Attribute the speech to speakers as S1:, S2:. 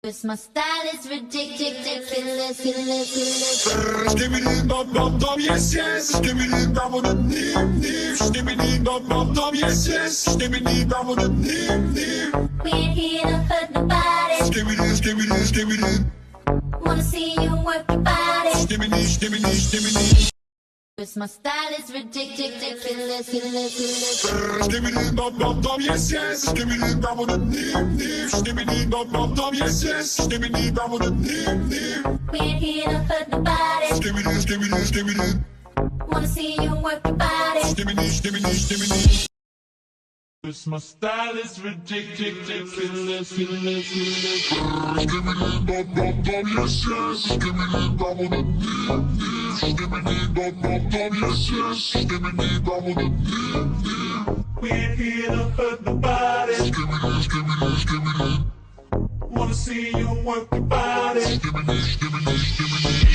S1: 'Cause my style is ridiculous.
S2: Skibidi dum dum dum, yes yes. Skibidi dum dum dim dim. Skibidi dum dum dum, yes yes. Skibidi dum dum dim dim.
S1: We ain't here to hurt nobody.
S2: Skibidi skibidi skibidi.
S1: Wanna see you work your body.
S2: Skibidi skibidi skibidi.
S1: 'Cause my style is ridiculous.
S2: Skibidi dum dum dum, yes yes. Skibidi dum dum dim dim. Skibidi dum dum dum, yes yes. Skibidi dum dum dim dim.
S1: We ain't here to hurt nobody.
S2: Skibidi skibidi skibidi.
S1: Wanna see you work your body.
S2: Skibidi skibidi skibidi.
S3: Cause my style is ridiculous.
S2: Skibidi dum dum dum, yes yes. Skibidi dum dum dim dim. Skibidi dum dum dum, yes yes. Skibidi dum dum dim dim.
S3: We ain't here to hurt nobody.
S2: Skibidi skibidi skibidi.
S3: Wanna see you work your body.
S2: Skibidi skibidi skibidi.